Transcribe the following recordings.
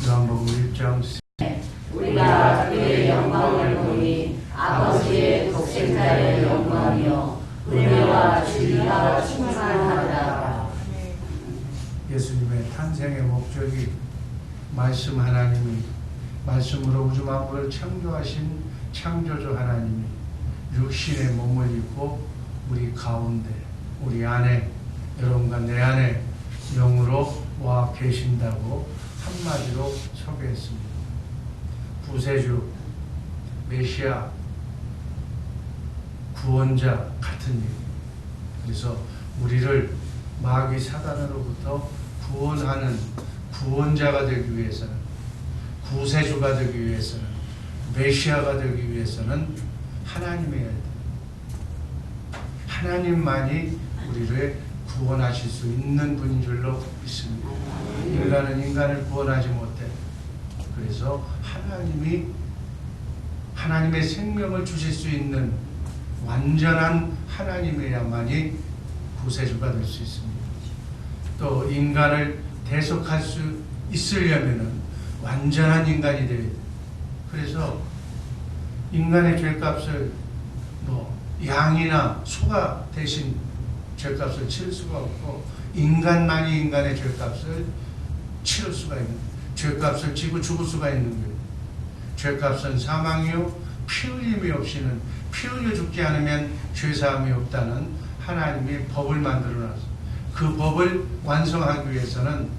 요한복음 1장 우리가 그의 영광을 보니 아버지의 독생자의 영광이요 은혜와 진리가 충만하다. 예수님의 탄생의 목적이 말씀 하나님이 말씀으로 우주 만물을 창조하신 창조주 하나님이 육신의 몸을 입고 우리 가운데 우리 안에 여러분과 내 안에 영으로 와 계신다고 한마디로 소개했습니다. 구세주, 메시아, 구원자 같은 일. 그래서 우리를 마귀 사단으로부터 구원하는 구원자가 되기 위해서는, 구세주가 되기 위해서는, 메시아가 되기 위해서는 하나님이어야 돼요. 하나님만이 우리를 구원하실 수 있는 분인 줄로 믿습니다. 인간은 인간을 구원하지 못해. 그래서 하나님이 하나님의 생명을 주실 수 있는 완전한 하나님이야만이 구세주가 될 수 있습니다. 또 인간을 대속할 수 있으려면은 완전한 인간이 되어야 돼요. 그래서 인간의 죄값을 양이나 소가 대신 죄값을 치를 수가 없고, 인간만이 인간의 죄값을 치를 수가 있는 거예요. 죄값을 지고 죽을 수가 있는 거예요. 죄값은 사망이요 피 흘림이 없이는, 피 흘려 죽지 않으면 죄사함이 없다는 하나님이 법을 만들어놨어요. 그 법을 완성하기 위해서는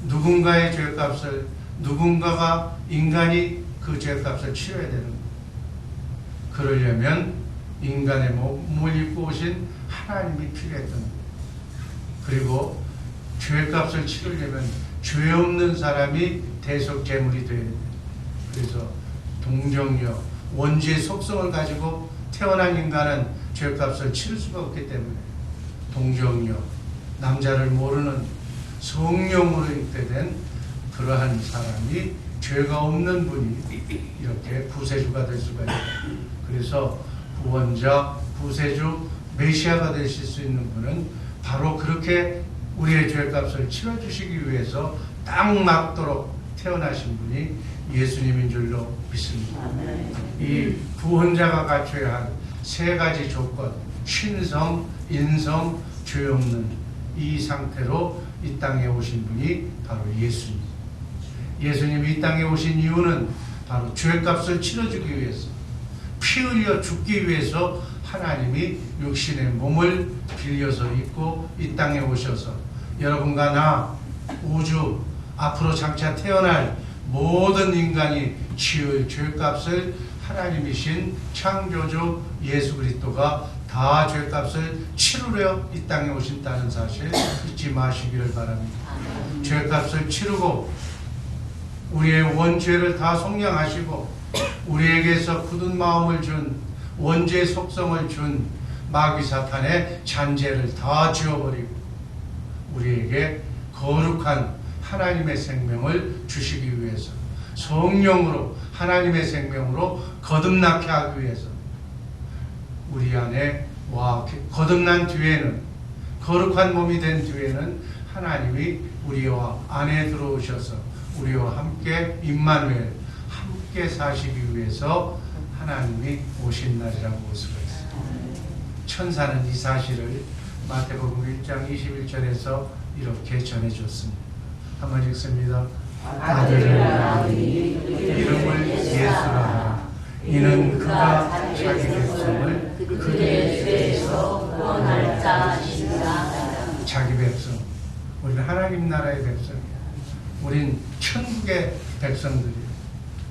누군가의 죄값을, 누군가가 인간이 그 죄값을 치러야 되는 거예요. 그러려면 인간의 몸을 입고 오신 하나님이 필요했던 거예요. 그리고 죄값을 치르려면 죄 없는 사람이 대속 제물이 되어야 돼요. 그래서 동정녀, 원죄의 속성을 가지고 태어난 인간은 죄값을 치를 수가 없기 때문에 동정녀, 남자를 모르는 성령으로 잉태된 그러한 사람이 죄가 없는 분이 이렇게 구세주가 될 수가 있어요. 그래서 구원자, 구세주, 메시아가 되실 수 있는 분은 바로 그렇게 우리의 죄값을 치러주시기 위해서 딱 맞도록 태어나신 분이 예수님인 줄로 믿습니다. 이 구원자가 갖춰야 할 세 가지 조건, 신성, 인성, 죄 없는 이 상태로 이 땅에 오신 분이 바로 예수님. 예수님이 이 땅에 오신 이유는 바로 죄값을 치러주기 위해서, 피 흘려 죽기 위해서 하나님이 육신의 몸을 빌려서 입고 이 땅에 오셔서 여러분과 나, 우주, 앞으로 장차 태어날 모든 인간이 지을 죄값을 하나님이신 창조주 예수 그리스도가 다 죄값을 치르려 이 땅에 오신다는 사실 잊지 마시기를 바랍니다. 죄값을 치르고 우리의 원죄를 다 속량하시고 우리에게서 굳은 마음을 준, 원죄의 속성을 준 마귀 사탄의 잔재를 다 지워버리고 우리에게 거룩한 하나님의 생명을 주시기 위해서, 성령으로 하나님의 생명으로 거듭나게 하기 위해서 우리 안에 거듭난 뒤에는, 거룩한 몸이 된 뒤에는 하나님이 우리와 안에 들어오셔서 우리와 함께 임마누엘, 함께 사시기 위해서 하나님이 오신 날이라고 볼 수가 있습니다. 천사는 이 사실을 마태복음 1장 21절에서 이렇게 전해줬습니다. 한번 읽습니다. 아들을 낳으니 이름을 예수라 하라. 이는 그가 자기 백성을 그들의 죄에서 구원할 자이시라. 자기 백성, 우리는 하나님 나라의 백성이에요. 우린 천국의 백성들이에요.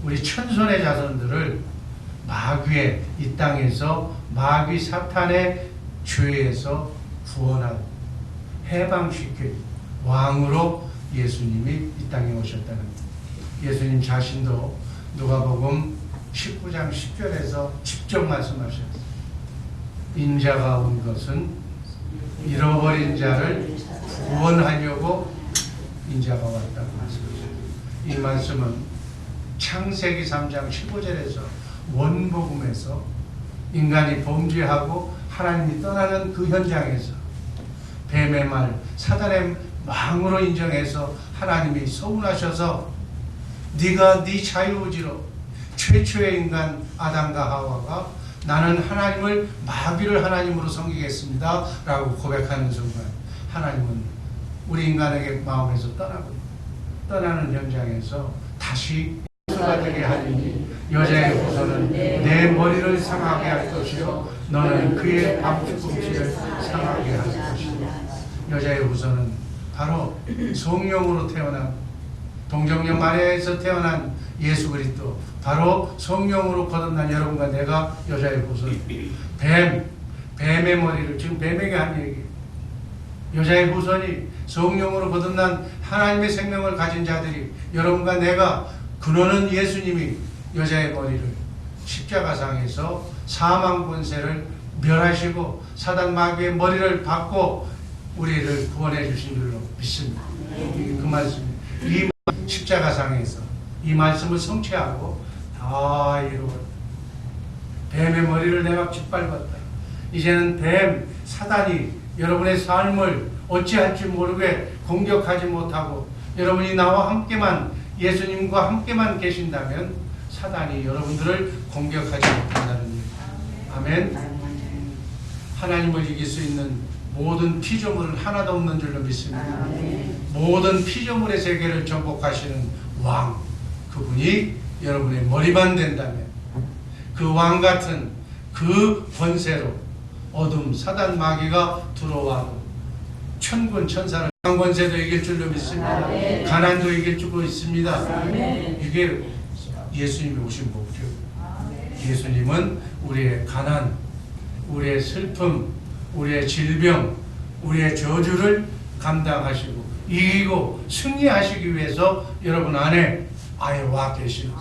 우리 천손의 자손들을 마귀의, 이 땅에서 마귀 사탄의 죄에서 구원하고 해방시킬 왕으로 예수님이 이 땅에 오셨다는 겁니다. 예수님 자신도 누가복음 19장 10절에서 직접 말씀하셨어요. 인자가 온 것은 잃어버린 자를 구원하려고 인자가 왔다고 말씀하셨어요. 이 말씀은 창세기 3장 15절에서 원복음에서 인간이 범죄하고 하나님이 떠나는 그 현장에서 뱀의 말, 사단의 망으로 인정해서 하나님이 서운하셔서 네가 네 자유의지로 최초의 인간 아담과 하와가 나는 하나님을 마귀를 하나님으로 섬기겠습니다 라고 고백하는 순간 하나님은 우리 인간에게 마음에서 떠나는 현장에서 다시 수가 되게 하리니 여자의 후손은 내 머리를 상하게 할 것이요 너는 그의 밤꿈치를 상하게 할 것이다. 여자의 후손은 바로 성령으로 태어난 동정녀 마리아에서 태어난 예수 그리스도, 바로 성령으로 거듭난 여러분과 내가 여자의 후손. 뱀의 머리를, 지금 뱀에게 한 얘기. 여자의 후손이 성령으로 거듭난 하나님의 생명을 가진 자들이 여러분과 내가, 근원은 예수님이 여자의 머리를 십자가상에서 사망 권세를 멸하시고 사단 마귀의 머리를 받고 우리를 구원해 주신 줄로 믿습니다. 그 말씀입니다. 이 십자가상에서 이 말씀을 성취하고 다 이루어 뱀의 머리를 내가 짓밟았다. 이제는 사단이 여러분의 삶을 어찌할지 모르게 공격하지 못하고 여러분이 나와 함께만, 예수님과 함께만 계신다면 사단이 여러분들을 공격하지 못한다는 일. 아멘. 하나님을 이길 수 있는 모든 피조물은 하나도 없는 줄로 믿습니다. 모든 피조물의 세계를 정복하시는 왕, 그분이 여러분의 머리만 된다면 그 왕 같은 그 권세로 어둠 사단 마귀가 들어와도 천군 천사를 권세도 이길 줄로 믿습니다. 가난도 이길 줄로 있습니다. 이게 예수님이 오신 목적. 예수님은 우리의 가난, 우리의 슬픔, 우리의 질병, 우리의 저주를 감당하시고 이기고 승리하시기 위해서 여러분 안에 아예 와 계시는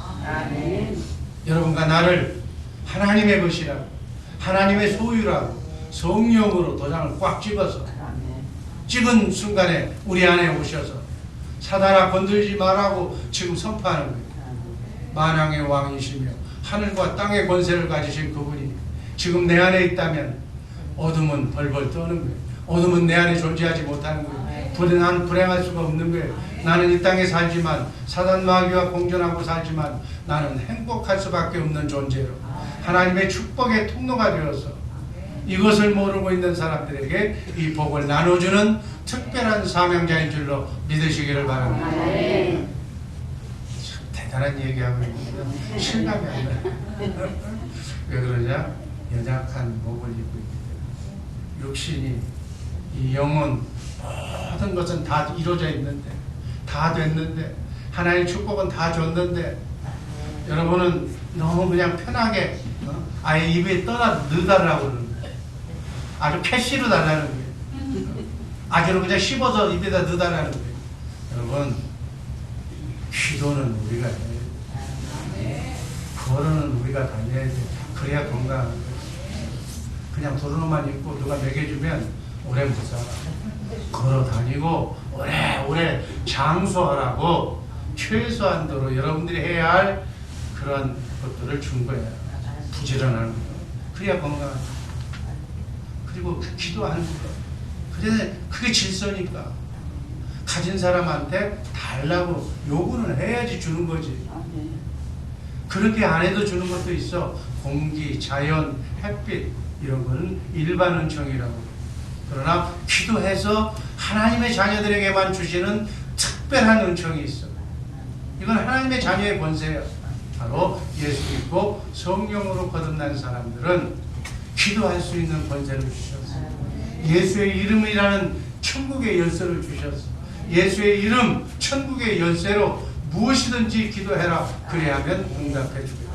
여러분과 나를 하나님의 것이라고, 하나님의 소유라고 성령으로 도장을 꽉 찍어서 찍은 순간에 우리 안에 오셔서 사단아 건들지 말라고 지금 선포하는 거예요. 만왕의 왕이시며 하늘과 땅의 권세를 가지신 그분이 지금 내 안에 있다면 어둠은 벌벌 떠는 거예요. 어둠은 내 안에 존재하지 못하는 거예요. 나는 불행할 수가 없는 거예요. 나는 이 땅에 살지만 사단 마귀와 공존하고 살지만 나는 행복할 수밖에 없는 존재로 하나님의 축복의 통로가 되어서 이것을 모르고 있는 사람들에게 이 복을 나눠주는 특별한 사명자인 줄로 믿으시기를 바랍니다. 참 대단한 얘기하고 있는데 실감이 안 나요. 왜 그러냐? 연약한 목을 입고 있기 때문에. 육신이, 이 영혼, 모든 것은 다 이루어져 있는데, 다 됐는데, 하나님의 축복은 다 줬는데 여러분은 너무 그냥 편하게 아예 입에 넣어달라고 그러는 거예요. 아주 캐시로 달라는 거예요. 아주 그냥 씹어서 입에다 넣어달라는 거예요. 여러분, 기도는 우리가 해야 돼요. 걸어는 우리가 다녀야 돼요. 그래야 건강한 거예요. 그냥 도로만 입고 누가 먹여주면 오래 못 살아. 걸어 다니고 오래 장수하라고 최소한도로 여러분들이 해야 할 그런 것들을 준 거예요. 부지런하는 거. 그래야 건강한 거예요. 그리고 기도하는 거. 그래, 그게 질서니까. 가진 사람한테 달라고 요구는 해야지 주는 거지. 그렇게 안 해도 주는 것도 있어. 공기, 자연, 햇빛 이런 거는 일반 은총이라고. 그러나 기도해서 하나님의 자녀들에게만 주시는 특별한 은총이 있어. 이건 하나님의 자녀의 권세예요. 바로 예수 믿고 성령으로 거듭난 사람들은 기도할 수 있는 권세를 주셨어요. 예수의 이름이라는 천국의 열쇠를 주셨어요. 예수의 이름, 천국의 열쇠로 무엇이든지 기도해라. 그래야면 응답해 주겠다.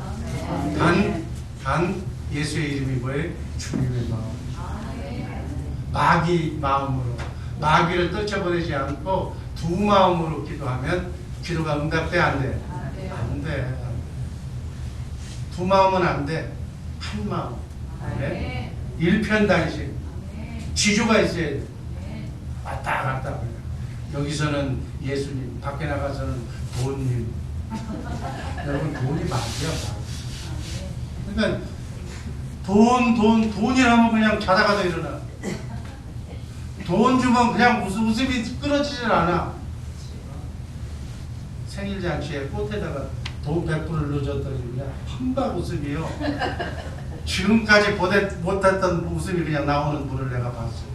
단 예수의 이름이 뭐예요? 주님의 마음. 마귀 마음으로, 마귀를 떨쳐보내지 않고 두 마음으로 기도하면 기도가 응답돼? 안 돼? 안 돼. 두 마음은 안 돼. 한 마음. 네? 일편단심. 지조가 있어야 돼. 왔다 갔다. 여기서는 예수님, 밖에 나가서는 돈님. 여러분, 돈이 마귀야. 그러니까 돈이라면 그냥 자다가도 일어나. 돈 주면 그냥 웃음이 끊어지질 않아. 생일 잔치에 꽃에다가 돈 100불을 넣어줬더니 그냥 한방 웃음이요. 지금까지 못했던 웃음이 그냥 나오는 분을 내가 봤어요.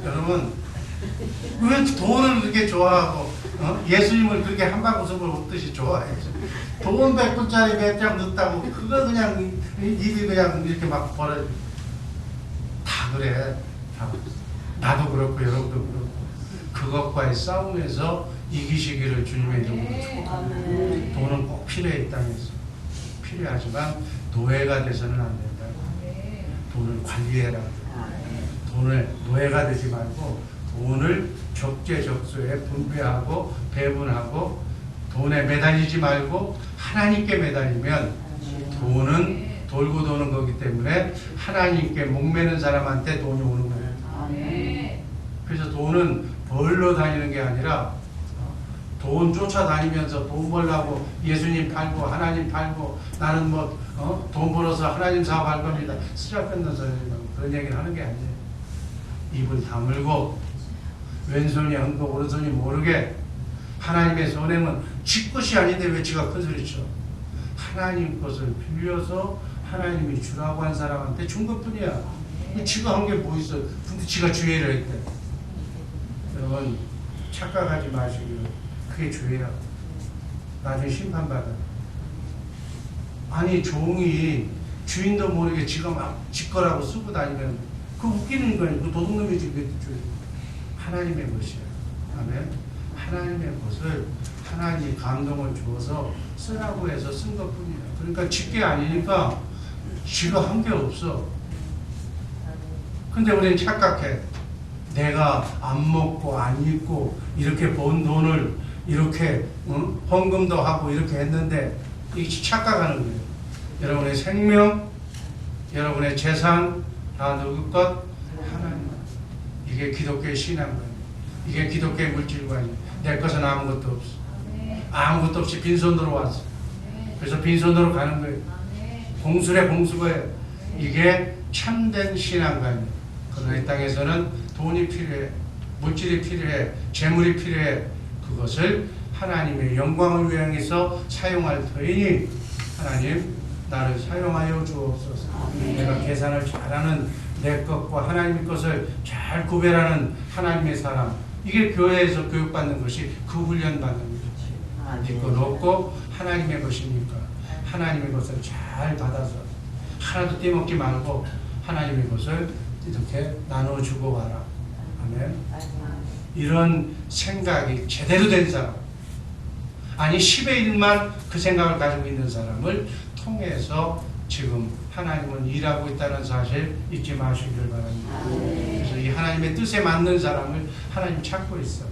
여러분, 왜 돈을 그렇게 좋아하고 예수님을 그렇게 한방 웃음을 웃듯이 좋아해요? 돈 100불짜리 몇 장 넣었다고 그거 그냥 입이 그냥 이렇게 막 벌어져. 다 그래. 다. 나도 그렇고 여러분도 그렇고 그것과의 싸움에서 이기시기를 주님의 이름으로 축복합니다. 돈은 꼭 필요해 이 땅에서. 필요하지만 노예가 돼서는 안 된다. 돈을 관리해라. 돈을 노예가 되지 말고 돈을 적재적소에 분배하고 배분하고 돈에 매달리지 말고 하나님께 매달리면 돈은 돌고 도는 거기 때문에 하나님께 목매는 사람한테 돈이 오는 거예요. 그래서 돈은 벌러 다니는 게 아니라 돈 쫓아다니면서 돈 벌라고 예수님 팔고 하나님 팔고 나는 돈 벌어서 하나님 사업할 겁니다. 쓰잘데없는 소리 그런 얘기를 하는 게 아니에요. 입을 다물고 왼손이 한 거 오른손이 모르게 하나님의 선행은 지 것이 아닌데 왜 지가 큰 소리 쳐? 하나님 것을 빌려서 하나님이 주라고 한 사람한테 준 것뿐이야. 지가 한 게 뭐 있어? 근데 지가 주의를 했대. 여러분 착각하지 마시기를. 그게 죄야. 나중에 심판받아. 아니 종이 주인도 모르게 지가 막 지 거라고 쓰고 다니면 그거 웃기는 거야. 그 도둑놈이지 그게 죄. 하나님의 것이야. 아멘. 하나님의 것을 하나님이 감동을 주어서 쓰라고 해서 쓴 것뿐이야. 그러니까 지게 아니니까 지가 한 게 없어. 근데 우리는 착각해. 내가 안 먹고 안 입고 이렇게 번 돈을 이렇게 헌금도 하고 이렇게 했는데 이게 착각하는 거예요. 여러분의 생명, 여러분의 재산 다 누구 것? 하나님. 이게 기독교의 신앙관이에요. 이게 기독교의 물질관이에요. 내 것은 아무것도 없어. 아무것도 없이 빈손으로 왔어. 그래서 빈손으로 가는 거예요. 공수래 공수거예요. 이게 참된 신앙관이에요. 그러나 이 땅에서는 돈이 필요해. 물질이 필요해. 재물이 필요해. 그것을 하나님의 영광을 위해서 사용할 터이니 하나님 나를 사용하여 주옵소서. 내가 계산을 잘하는 내 것과 하나님의 것을 잘 구별하는 하나님의 사람. 이게 교회에서 교육받는 것이 그 훈련 받는 거죠. 네 것 없고 하나님의 것이니까 하나님의 것을 잘 받아서 하나도 떼먹지 말고 하나님의 것을 이렇게 나눠주고 와라. 아멘. 이런 생각이 제대로 된 사람, 아니 10의 1만 그 생각을 가지고 있는 사람을 통해서 지금 하나님은 일하고 있다는 사실 잊지 마시길 바랍니다. 그래서 이 하나님의 뜻에 맞는 사람을 하나님 찾고 있어.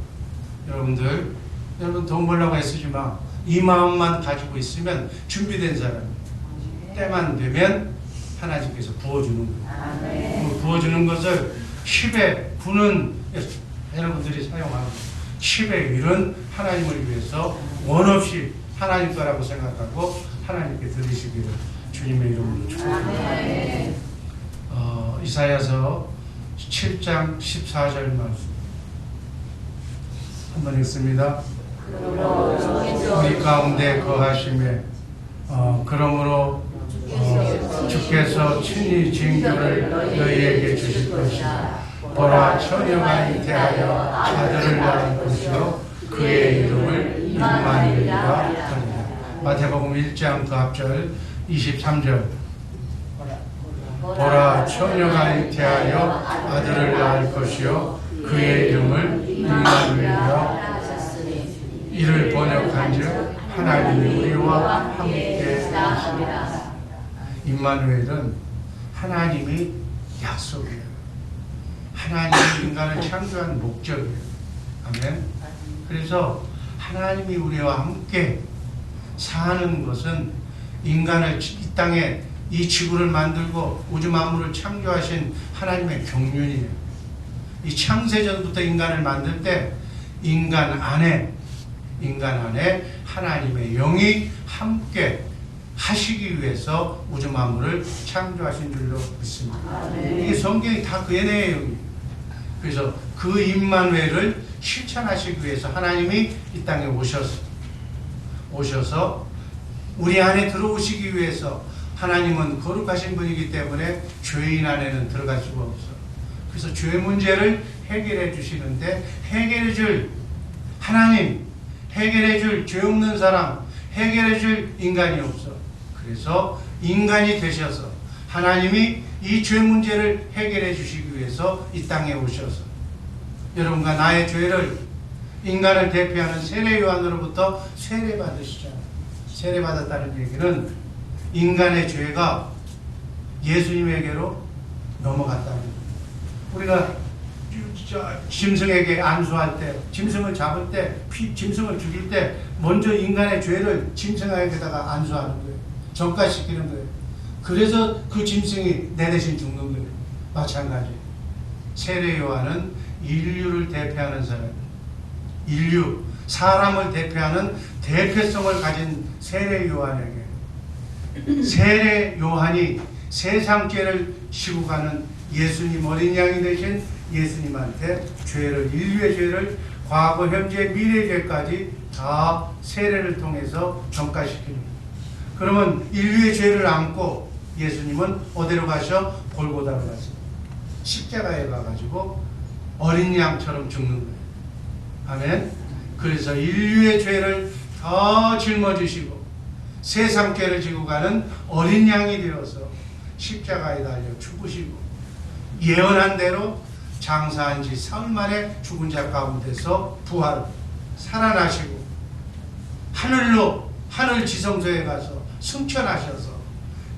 여러분 돈 벌려고 애쓰지 마. 이 마음만 가지고 있으면 준비된 사람이에요. 때만 되면 하나님께서 부어주는 거예요. 부어주는 것을 10의 9는 여러분들이 사용하고 10의 1은 하나님을 위해서 원없이 하나님 거라고 생각하고 하나님께 드리시기를 주님의 이름으로 축복합니다. 이사야서 7장 14절 말씀 한번 읽습니다. 우리 가운데 거하심에 그러므로 주께서 친히 징조를 너희에게 주실 것이다. 보라 처녀가 잉태하여 아들을 낳을 것이요 그의 이름을 임마누엘이라 하리라. 마태복음 1장 그 앞절 23절 보라 처녀가 잉태하여 아들을 낳을 것이요 그의 이름을 임마누엘이라. 이를 번역한즉 하나님이 우리와 함께 하시리라. 임마누엘은 하나님이 약속이에요. 하나님이 인간을 창조한 목적이에요. 아멘. 그래서 하나님이 우리와 함께 사는 것은 인간을 이 땅에 이 지구를 만들고 우주 만물을 창조하신 하나님의 경륜이에요. 이 창세전부터 인간을 만들 때 인간 안에 하나님의 영이 함께 하시기 위해서 우주 만물을 창조하신 줄로 믿습니다. 이게 성경이 다 그의 내용이에요. 그래서 그 임마누엘을 실천하시기 위해서 하나님이 이 땅에 오셔서 우리 안에 들어오시기 위해서 하나님은 거룩하신 분이기 때문에 죄인 안에는 들어갈 수가 없어. 그래서 죄 문제를 해결해 주시는데 해결해 줄 하나님, 해결해 줄 죄 없는 사람, 해결해 줄 인간이 없어. 그래서 인간이 되셔서 하나님이 이 죄 문제를 해결해 주시기 위해서 이 땅에 오셔서 여러분과 나의 죄를 인간을 대표하는 세례 요한으로부터 세례 받으시잖아요. 세례 받았다는 얘기는 인간의 죄가 예수님에게로 넘어갔다는 거예요. 우리가 짐승에게 안수할 때, 짐승을 잡을 때, 짐승을 죽일 때 먼저 인간의 죄를 짐승에게다가 안수하는 거예요. 전가시키는 거예요. 그래서 그 짐승이 내 대신 죽는 거예요. 마찬가지. 세례 요한은 인류를 대표하는 사람, 인류, 사람을 대표하는 대표성을 가진 세례 요한에게 세례 요한이 세상 죄를 지고 가는 예수님 어린 양이 되신 예수님한테 죄를, 인류의 죄를 과거, 현재, 미래 죄까지 다 세례를 통해서 전가시키는 거예요. 그러면 인류의 죄를 안고 예수님은 어디로 가셔? 골고다로 가서 십자가에 가가지고 어린 양처럼 죽는 거예요. 아멘. 그래서 인류의 죄를 더 짊어지시고 세상 죄를 지고 가는 어린 양이 되어서 십자가에 달려 죽으시고 예언한 대로 장사한 지 사흘 만에 죽은 자 가운데서 부활 살아나시고 하늘 지성소에 가서 승천하셔서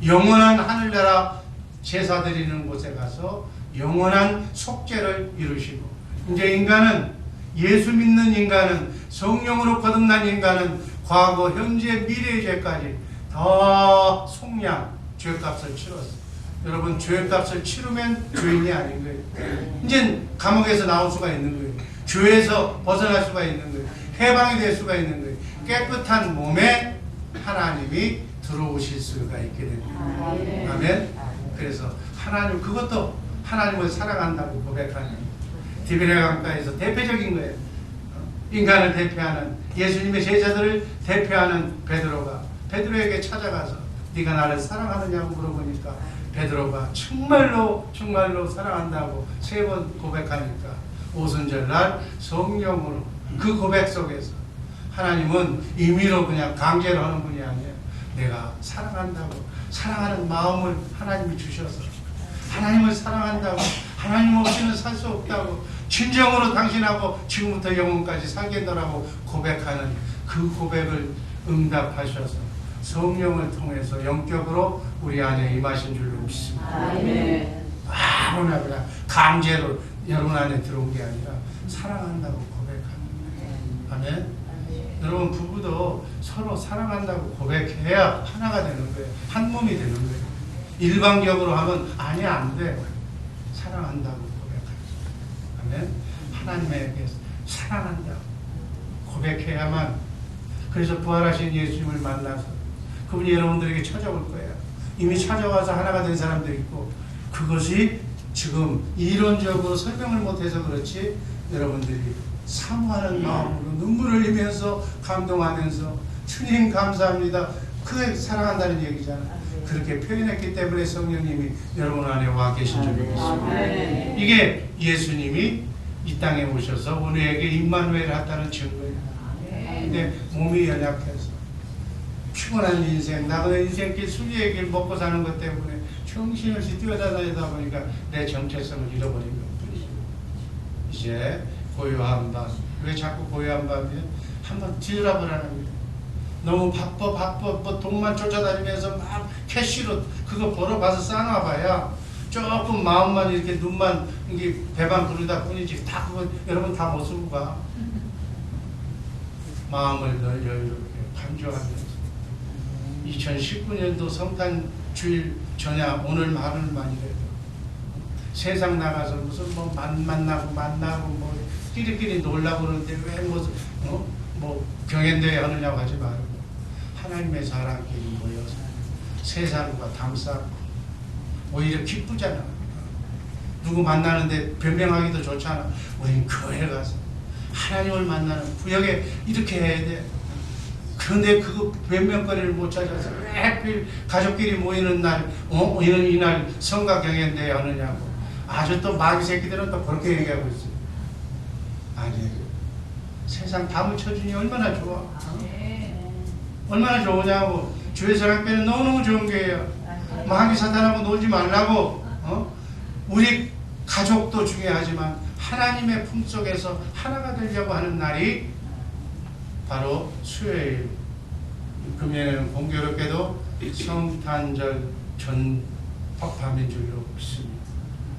영원한 하늘나라 제사 드리는 곳에 가서 영원한 속죄를 이루시고 이제 인간은 예수 믿는 인간은 성령으로 거듭난 인간은 과거, 현재, 미래의 죄까지 다 속량 죄값을 치렀어요. 여러분 죄값을 치르면 죄인이 아닌 거예요. 이제 감옥에서 나올 수가 있는 거예요. 죄에서 벗어날 수가 있는 거예요. 해방이 될 수가 있는 거예요. 깨끗한 몸에 하나님이 들어오실 수가 있게 됩니다. 아멘. 그래서 하나님 그것도 하나님을 사랑한다고 고백하는 디베레 강가에서 대표적인 거예요. 인간을 대표하는 예수님의 제자들을 대표하는 베드로에게 찾아가서 네가 나를 사랑하느냐고 물어보니까 베드로가 정말로 사랑한다고 3번 고백하니까 오순절날 성령으로 그 고백 속에서 하나님은 임의로 그냥 강제로 하는 분이 아니에요. 내가 사랑한다고 사랑하는 마음을 하나님이 주셔서 하나님을 사랑한다고 하나님 없이는 살 수 없다고 진정으로 당신하고 지금부터 영원까지 살겠노라고 고백하는 그 고백을 응답하셔서 성령을 통해서 영적으로 우리 안에 임하신 줄로 믿습니다. 아무나 그냥 강제로 여러분 안에 들어온 게 아니라 사랑한다고 고백하는 거예요. 아멘. 여러분 부부도 서로 사랑한다고 고백해야 하나가 되는 거예요. 한 몸이 되는 거예요. 일방적으로 하면 아니 안 돼. 사랑한다고 고백하죠. 아멘. 하나님에게 사랑한다고 고백해야만. 그래서 부활하신 예수님을 만나서 그분이 여러분들에게 찾아올 거예요. 이미 찾아와서 하나가 된 사람도 있고 그것이 지금 이론적으로 설명을 못해서 그렇지 여러분들이 사모하는 마음으로 눈물을 흘리면서 감동하면서 주님 감사합니다. 그게 사랑한다는 얘기잖아요. 그렇게 표현했기 때문에 성령님이 여러분 안에 와 계신 줄을 믿습니다. 이게 예수님이 이 땅에 오셔서 우리에게 임마누엘 하다는 증거예요. 근데 몸이 연약해서 피곤한 인생, 나그네 인생길 순리의 길 먹고 사는 것 때문에 정신없이 뛰어다니다 보니까 내 정체성을 잃어버린 것뿐이죠. 이제 고요한 밤. 왜 자꾸 고요한 밤이에요? 한번 뒤돌아보라는 거예요. 너무 바빠 뭐 돈만 쫓아다니면서 막 캐시로 그거 벌어봐서 쌓아놔봐야 조금 마음만 이렇게 눈만 이게 배만 부르다 뿐이지 다 그거 여러분 다 못 쓰고 가. 마음을 늘 여유롭게 간주하면서 2019년도 성탄 주일 저녁 오늘 말을만이라도 세상 나가서 무슨 뭐 만나고 뭐 끼리끼리 놀라고 그러는데 왜 뭐 경연대회 하느냐고 하지 말고 하나님의 사람끼리 모여서 세상과 담쌓고 오히려 기쁘잖아. 누구 만나는데 변명하기도 좋잖아. 우린 교회 가서 하나님을 만나는 구역에 이렇게 해야 돼. 그런데 그거 몇몇 거리를 못 찾아서 왜 하필 가족끼리 모이는 날, 이날 성가 경연대회 하느냐고. 아주 또 마귀 새끼들은 또 그렇게 얘기하고 있어요. 아니, 세상 다 묻혀주니 얼마나 좋아. 얼마나 좋으냐고. 주의 사랑교회는 너무너무 좋은 교회예요. 마귀 사탄하고 놀지 말라고. 우리 가족도 중요하지만 하나님의 품속에서 하나가 되려고 하는 날이 바로 수요일. 금요일에는 공교롭게도 성탄절 전파민 줄로 믿습니다.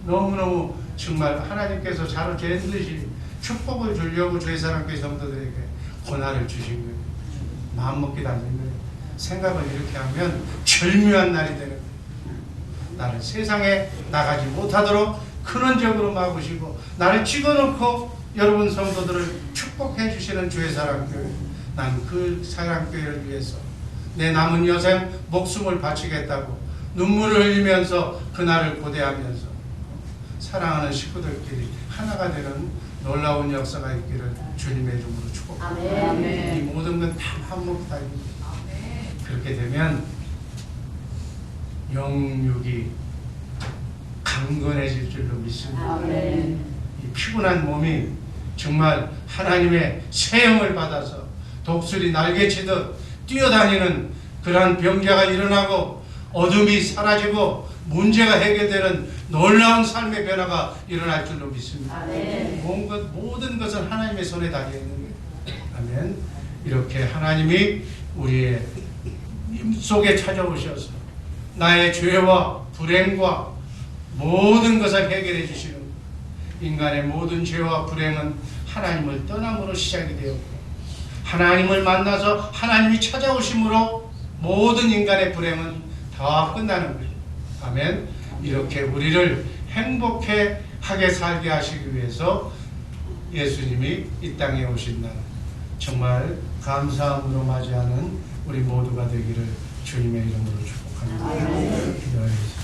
너무너무 정말 하나님께서 자로 잰 듯이 축복을 주려고 주의 사랑교회 성도들에게 고난을 주신 거예요. 마음먹기 달린 거예요. 생각을 이렇게 하면 절묘한 날이 되는 거예요. 나를 세상에 나가지 못하도록 근원적으로 막으시고 나를 찍어놓고 여러분 성도들을 축복해 주시는 주의 사랑교회. 난 그 사랑교회를 위해서 내 남은 여생 목숨을 바치겠다고 눈물을 흘리면서 그날을 고대하면서 사랑하는 식구들끼리 하나가 되는 놀라운 역사가 있기를 주님의 이름으로 축복합니다. 이 모든 건 다 한몫 다입니다. 그렇게 되면 영육이 강건해질 줄로 믿습니다. 이 피곤한 몸이 정말 하나님의 세형을 받아서 독수리 날개치듯 뛰어다니는 그러한 병자가 일어나고 어둠이 사라지고 문제가 해결되는 놀라운 삶의 변화가 일어날 줄로 믿습니다. 모든 것은 하나님의 손에 달려 있는 거예요. 아멘. 이렇게 하나님이 우리의 속에 찾아오셔서 나의 죄와 불행과 모든 것을 해결해 주시는 거예요. 인간의 모든 죄와 불행은 하나님을 떠남으로 시작이 되었고 하나님을 만나서 하나님이 찾아오심으로 모든 인간의 불행은 다 끝나는 거예요. 아멘. 이렇게 우리를 행복해 하게 살게 하시기 위해서 예수님이 이 땅에 오신 날 정말 감사함으로 맞이하는 우리 모두가 되기를 주님의 이름으로 축복합니다. 기도하겠습니다.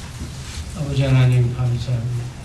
아버지 하나님 감사합니다.